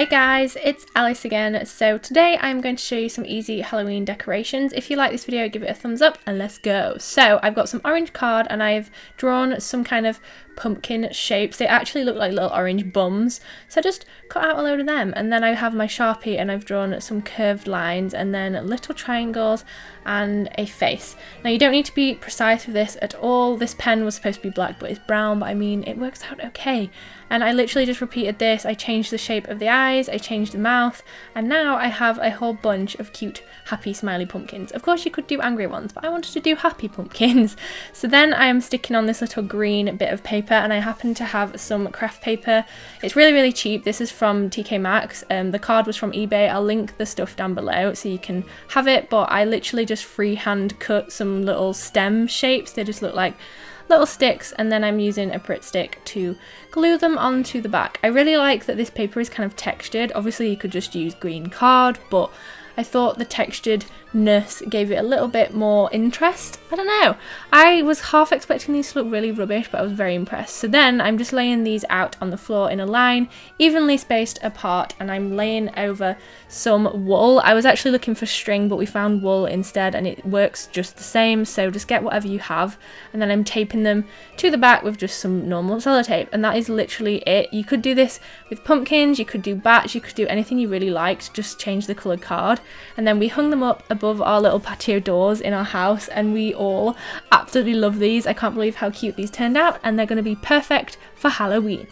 Hey guys, it's Alice again. So today I'm going to show you some easy Halloween decorations. If you like this video, give it a thumbs up and let's go. So I've got some orange card and I've drawn some kind of pumpkin shapes. They actually look like little orange bums. So I just cut out a load of them, and then I have my Sharpie and I've drawn some curved lines and then little triangles and a face. Now you don't need to be precise with this at all. This pen was supposed to be black but it's brown, but I mean it works out okay. And I literally just repeated this. I changed the shape of the eyes, I changed the mouth, and now I have a whole bunch of cute happy smiley pumpkins. Of course you could do angry ones, but I wanted to do happy pumpkins. So then I am sticking on this little green bit of paper, and I happen to have some craft paper. It's really cheap. This is from TK Maxx. The card was from eBay. I'll link the stuff down below so you can have it, but I literally just freehand cut some little stem shapes. They just look like little sticks, and then I'm using a Pritt stick to glue them onto the back. I really like that this paper is kind of textured. Obviously you could just use green card, but I thought the texturedness gave it a little bit more interest. I don't know. I was half expecting these to look really rubbish, but I was very impressed. So then I'm just laying these out on the floor in a line, evenly spaced apart, and I'm laying over some wool. I was actually looking for string, but we found wool instead, and it works just the same. So just get whatever you have, and then I'm taping them to the back with just some normal sellotape, and that is literally it. You could do this with pumpkins, you could do bats, you could do anything you really liked, just change the coloured card. And then we hung them up above our little patio doors in our house, and we all absolutely love these. I can't believe how cute these turned out, and they're going to be perfect for Halloween.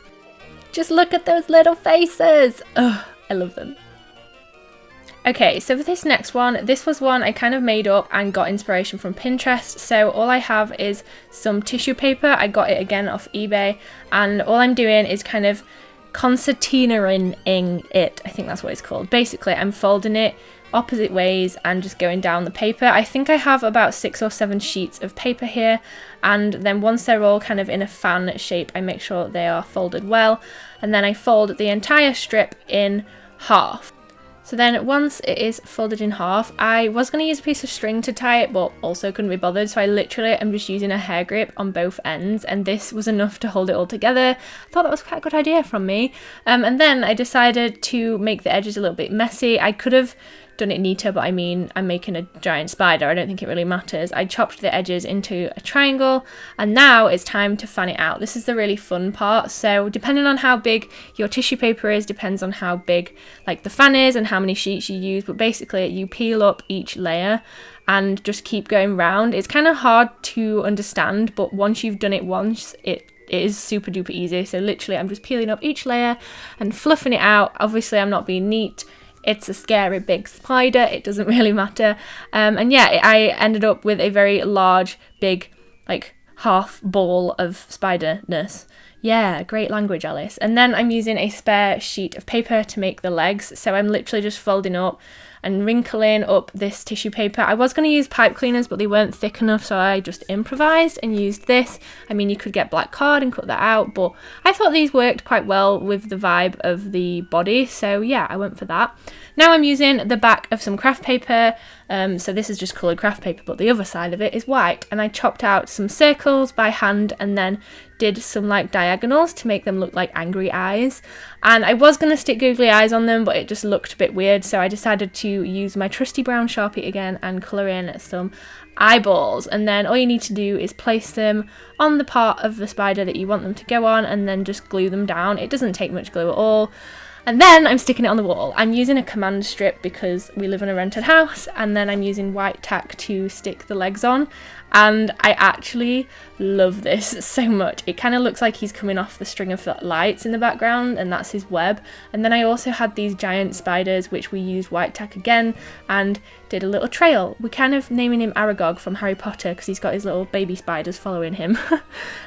Just look at those little faces. Oh, I love them. Okay, so for this next one, this was one I kind of made up and got inspiration from Pinterest. So all I have is some tissue paper. I got it again off eBay, and all I'm doing is kind of concertinaing it. I think that's what it's called. Basically, I'm folding it opposite ways and just going down the paper. I think I have about 6 or 7 sheets of paper here, and then once they're all kind of in a fan shape, I make sure they are folded well, and then I fold the entire strip in half. So then once it is folded in half, I was going to use a piece of string to tie it, but also couldn't be bothered, so I literally am just using a hair grip on both ends, and this was enough to hold it all together. I thought that was quite a good idea from me. And then I decided to make the edges a little bit messy. I could have done it neater, but I mean, I'm making a giant spider. I don't think it really matters. I chopped the edges into a triangle, and now it's time to fan it out. This is the really fun part. So depending on how big your tissue paper is, depends on how big like the fan is and how many sheets you use, but basically you peel up each layer and just keep going round. It's kind of hard to understand, but once you've done it once, it is super duper easy. So literally I'm just peeling up each layer and fluffing it out. Obviously I'm not being neat. It's a scary big spider, it doesn't really matter. And yeah, I ended up with a very large, big, like half ball of spiderness. Yeah, great language, Alice. And then I'm using a spare sheet of paper to make the legs. So I'm literally just folding up and wrinkling up this tissue paper. I was going to use pipe cleaners, but they weren't thick enough, so I just improvised and used this. I mean, you could get black card and cut that out, but I thought these worked quite well with the vibe of the body, so yeah, I went for that. Now I'm using the back of some craft paper. So this is just coloured craft paper, but the other side of it is white, and I chopped out some circles by hand and then did some like diagonals to make them look like angry eyes. And I was going to stick googly eyes on them, but it just looked a bit weird, so I decided to use my trusty brown Sharpie again and colour in some eyeballs. And then all you need to do is place them on the part of the spider that you want them to go on, and then just glue them down. It doesn't take much glue at all. And then I'm sticking it on the wall. I'm using a command strip because we live in a rented house, and then I'm using white tack to stick the legs on. And I actually love this so much. It kind of looks like he's coming off the string of lights in the background, and that's his web. And then I also had these giant spiders, which we used white tack again and did a little trail. We're kind of naming him Aragog from Harry Potter because he's got his little baby spiders following him.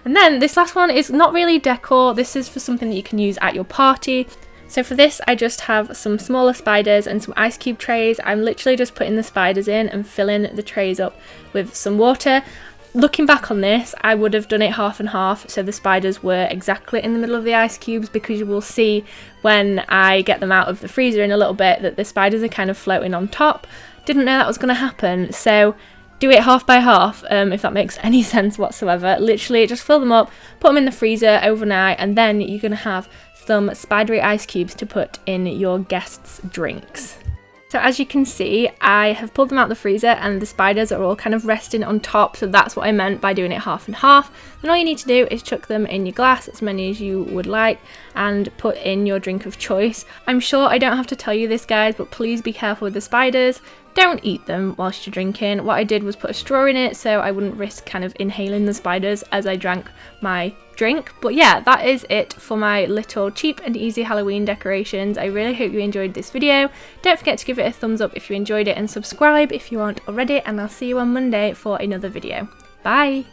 And then this last one is not really decor. This is for something that you can use at your party. So for this, I just have some smaller spiders and some ice cube trays. I'm literally just putting the spiders in and filling the trays up with some water. Looking back on this, I would have done it half and half, so the spiders were exactly in the middle of the ice cubes, because you will see when I get them out of the freezer in a little bit that the spiders are kind of floating on top. Didn't know that was going to happen, so do it half by half, if that makes any sense whatsoever. Literally just fill them up, put them in the freezer overnight, and then you're going to have some spidery ice cubes to put in your guests' drinks. So as you can see, I have pulled them out the freezer and the spiders are all kind of resting on top, so that's what I meant by doing it half and half. Then all you need to do is chuck them in your glass, as many as you would like, and put in your drink of choice. I'm sure I don't have to tell you this, guys, but please be careful with the spiders. Don't eat them whilst you're drinking. What I did was put a straw in it so I wouldn't risk kind of inhaling the spiders as I drank my drink. But yeah, that is it for my little cheap and easy Halloween decorations. I really hope you enjoyed this video. Don't forget to give it a thumbs up if you enjoyed it and subscribe if you aren't already, and I'll see you on Monday for another video. Bye!